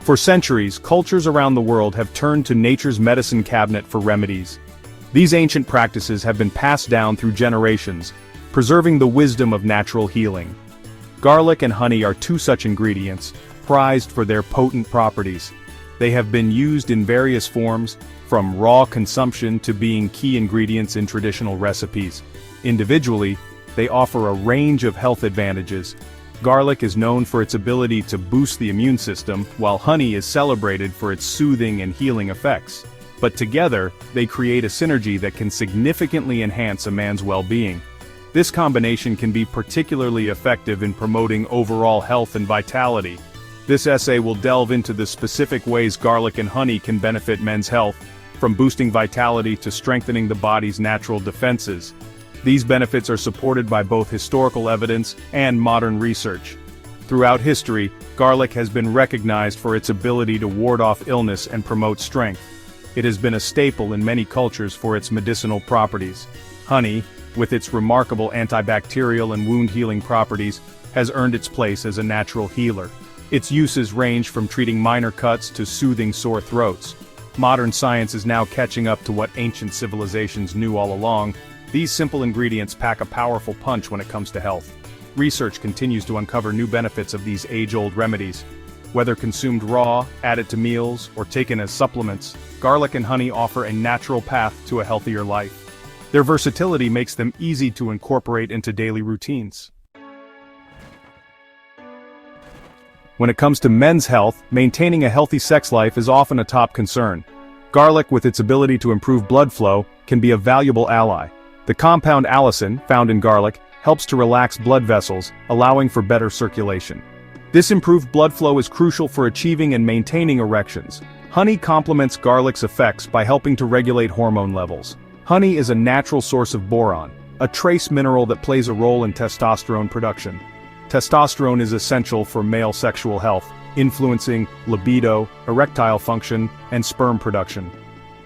For centuries, cultures around the world have turned to nature's medicine cabinet for remedies. These ancient practices have been passed down through generations, preserving the wisdom of natural healing. Garlic and honey are two such ingredients, prized for their potent properties. They have been used in various forms, from raw consumption to being key ingredients in traditional recipes. Individually, they offer a range of health advantages. Garlic is known for its ability to boost the immune system, while honey is celebrated for its soothing and healing effects. But together, they create a synergy that can significantly enhance a man's well-being. This combination can be particularly effective in promoting overall health and vitality. This essay will delve into the specific ways garlic and honey can benefit men's health, from boosting vitality to strengthening the body's natural defenses. These benefits are supported by both historical evidence and modern research. Throughout history, garlic has been recognized for its ability to ward off illness and promote strength. It has been a staple in many cultures for its medicinal properties. Honey, with its remarkable antibacterial and wound-healing properties, has earned its place as a natural healer. Its uses range from treating minor cuts to soothing sore throats. Modern science is now catching up to what ancient civilizations knew all along. These simple ingredients pack a powerful punch when it comes to health. Research continues to uncover new benefits of these age-old remedies. Whether consumed raw, added to meals, or taken as supplements, garlic and honey offer a natural path to a healthier life. Their versatility makes them easy to incorporate into daily routines. When it comes to men's health, maintaining a healthy sex life is often a top concern. Garlic, with its ability to improve blood flow, can be a valuable ally. The compound allicin, found in garlic, helps to relax blood vessels, allowing for better circulation. This improved blood flow is crucial for achieving and maintaining erections. Honey complements garlic's effects by helping to regulate hormone levels. Honey is a natural source of boron, a trace mineral that plays a role in testosterone production. Testosterone is essential for male sexual health, influencing libido, erectile function, and sperm production.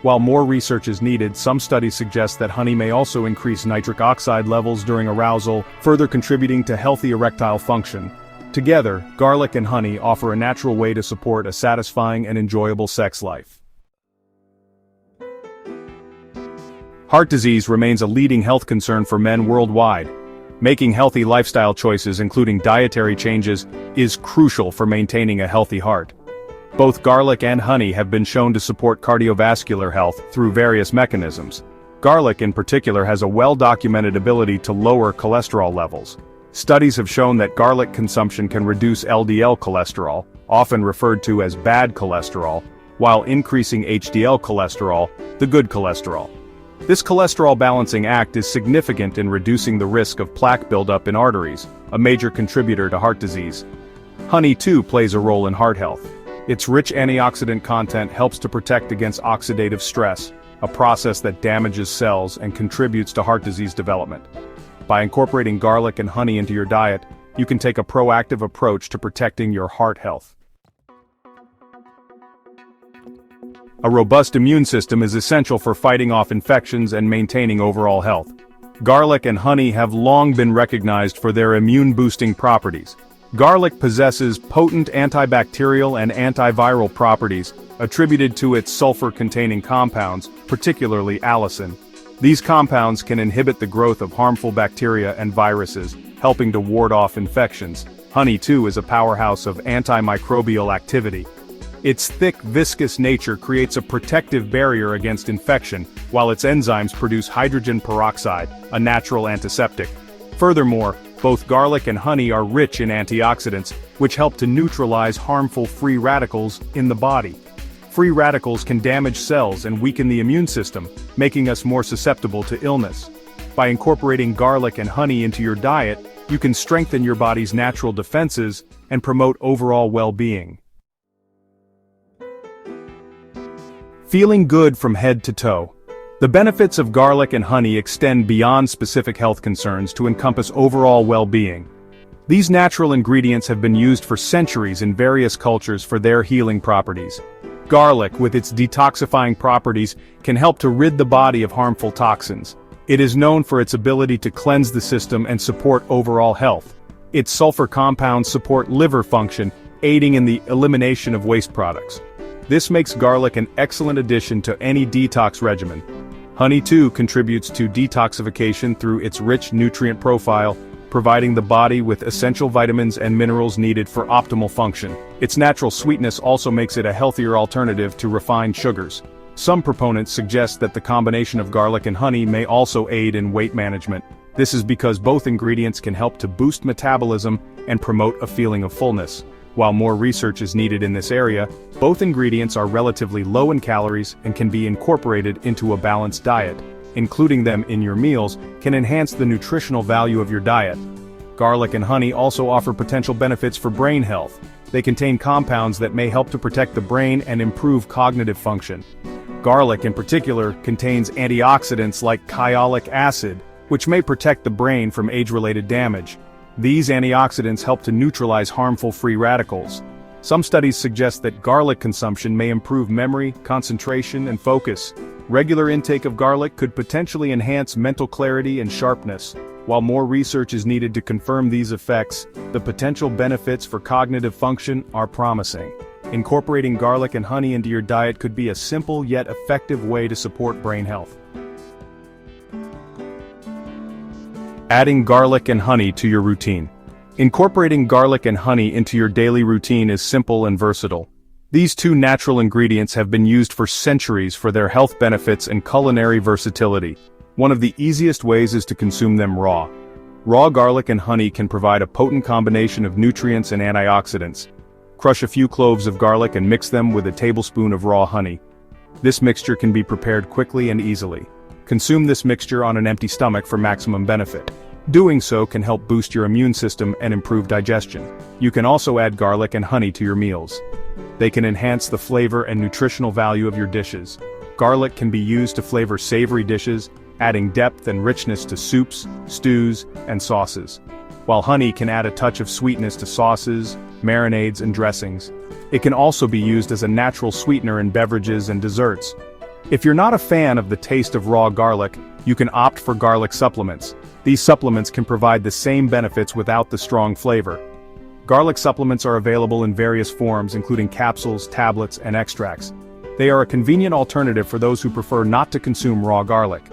While more research is needed, some studies suggest that honey may also increase nitric oxide levels during arousal, further contributing to healthy erectile function. Together, garlic and honey offer a natural way to support a satisfying and enjoyable sex life. Heart disease remains a leading health concern for men worldwide. Making healthy lifestyle choices, including dietary changes, is crucial for maintaining a healthy heart. Both garlic and honey have been shown to support cardiovascular health through various mechanisms. Garlic in particular has a well-documented ability to lower cholesterol levels. Studies have shown that garlic consumption can reduce LDL cholesterol, often referred to as bad cholesterol, while increasing HDL cholesterol, the good cholesterol. This cholesterol balancing act is significant in reducing the risk of plaque buildup in arteries, a major contributor to heart disease. Honey too plays a role in heart health. Its rich antioxidant content helps to protect against oxidative stress, a process that damages cells and contributes to heart disease development. By incorporating garlic and honey into your diet, you can take a proactive approach to protecting your heart health. A robust immune system is essential for fighting off infections and maintaining overall health. Garlic and honey have long been recognized for their immune-boosting properties. Garlic possesses potent antibacterial and antiviral properties, attributed to its sulfur-containing compounds, particularly allicin. These compounds can inhibit the growth of harmful bacteria and viruses, helping to ward off infections. Honey too is a powerhouse of antimicrobial activity. Its thick, viscous nature creates a protective barrier against infection, while its enzymes produce hydrogen peroxide, a natural antiseptic. Furthermore, both garlic and honey are rich in antioxidants, which help to neutralize harmful free radicals in the body. Free radicals can damage cells and weaken the immune system, making us more susceptible to illness. By incorporating garlic and honey into your diet, you can strengthen your body's natural defenses and promote overall well-being. Feeling good from head to toe. The benefits of garlic and honey extend beyond specific health concerns to encompass overall well-being. These natural ingredients have been used for centuries in various cultures for their healing properties. Garlic, with its detoxifying properties, can help to rid the body of harmful toxins. It is known for its ability to cleanse the system and support overall health. Its sulfur compounds support liver function, aiding in the elimination of waste products. This makes garlic an excellent addition to any detox regimen. Honey too contributes to detoxification through its rich nutrient profile, providing the body with essential vitamins and minerals needed for optimal function. Its natural sweetness also makes it a healthier alternative to refined sugars. Some proponents suggest that the combination of garlic and honey may also aid in weight management. This is because both ingredients can help to boost metabolism and promote a feeling of fullness. While more research is needed in this area, both ingredients are relatively low in calories and can be incorporated into a balanced diet. Including them in your meals can enhance the nutritional value of your diet. Garlic and honey also offer potential benefits for brain health. They contain compounds that may help to protect the brain and improve cognitive function. Garlic in particular contains antioxidants like kyolic acid, which may protect the brain from age-related damage. These antioxidants help to neutralize harmful free radicals. Some studies suggest that garlic consumption may improve memory, concentration, and focus. Regular intake of garlic could potentially enhance mental clarity and sharpness. While more research is needed to confirm these effects, the potential benefits for cognitive function are promising. Incorporating garlic and honey into your diet could be a simple yet effective way to support brain health. Adding garlic and honey to your routine. Incorporating garlic and honey into your daily routine is simple and versatile. These two natural ingredients have been used for centuries for their health benefits and culinary versatility. One of the easiest ways is to consume them raw. Raw garlic and honey can provide a potent combination of nutrients and antioxidants. Crush a few cloves of garlic and mix them with a tablespoon of raw honey. This mixture can be prepared quickly and easily. Consume this mixture on an empty stomach for maximum benefit. Doing so can help boost your immune system and improve digestion. You can also add garlic and honey to your meals. They can enhance the flavor and nutritional value of your dishes. Garlic can be used to flavor savory dishes, adding depth and richness to soups, stews, and sauces. While honey can add a touch of sweetness to sauces, marinades, and dressings. It can also be used as a natural sweetener in beverages and desserts. If you're not a fan of the taste of raw garlic, you can opt for garlic supplements. These supplements can provide the same benefits without the strong flavor. Garlic supplements are available in various forms, including capsules, tablets, and extracts. They are a convenient alternative for those who prefer not to consume raw garlic.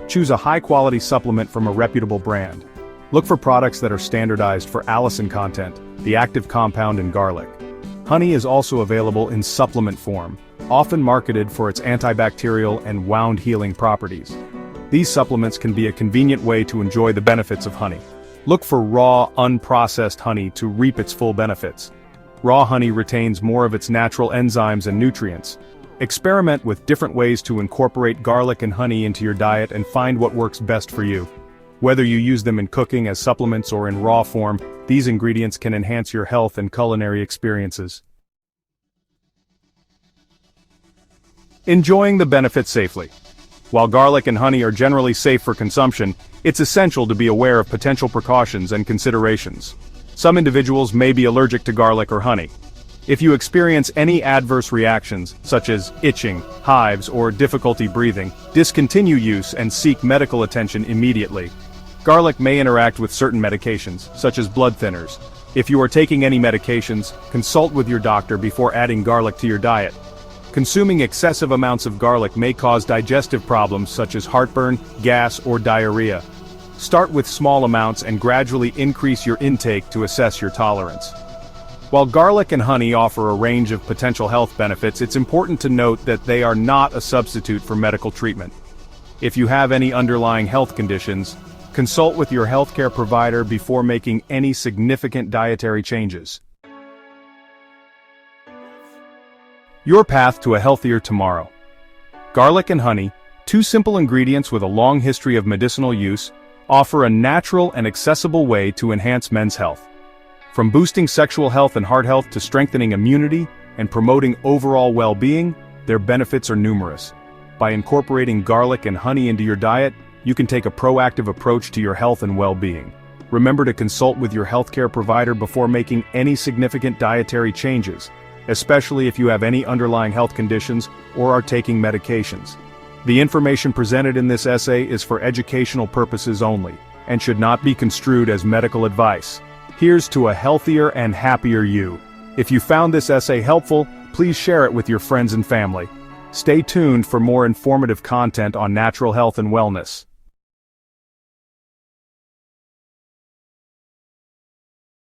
Choose a high-quality supplement from a reputable brand. Look for products that are standardized for allicin content, the active compound in garlic. Honey is also available in supplement form, often marketed for its antibacterial and wound-healing properties. These supplements can be a convenient way to enjoy the benefits of honey. Look for raw, unprocessed honey to reap its full benefits. Raw honey retains more of its natural enzymes and nutrients. Experiment with different ways to incorporate garlic and honey into your diet and find what works best for you. Whether you use them in cooking as supplements or in raw form, these ingredients can enhance your health and culinary experiences. Enjoying the benefits safely. While garlic and honey are generally safe for consumption, it's essential to be aware of potential precautions and considerations. Some individuals may be allergic to garlic or honey. If you experience any adverse reactions, such as itching, hives, or difficulty breathing, discontinue use and seek medical attention immediately. Garlic may interact with certain medications, such as blood thinners. If you are taking any medications, consult with your doctor before adding garlic to your diet. Consuming excessive amounts of garlic may cause digestive problems such as heartburn, gas, or diarrhea. Start with small amounts and gradually increase your intake to assess your tolerance. While garlic and honey offer a range of potential health benefits, it's important to note that they are not a substitute for medical treatment. If you have any underlying health conditions, consult with your healthcare provider before making any significant dietary changes. Your path to a healthier tomorrow. Garlic and honey, two simple ingredients with a long history of medicinal use, offer a natural and accessible way to enhance men's health. From boosting sexual health and heart health to strengthening immunity and promoting overall well-being, their benefits are numerous. By incorporating garlic and honey into your diet, you can take a proactive approach to your health and well-being. Remember to consult with your healthcare provider before making any significant dietary changes, especially if you have any underlying health conditions or are taking medications. The information presented in this essay is for educational purposes only, and should not be construed as medical advice. Here's to a healthier and happier you. If you found this essay helpful, please share it with your friends and family. Stay tuned for more informative content on natural health and wellness.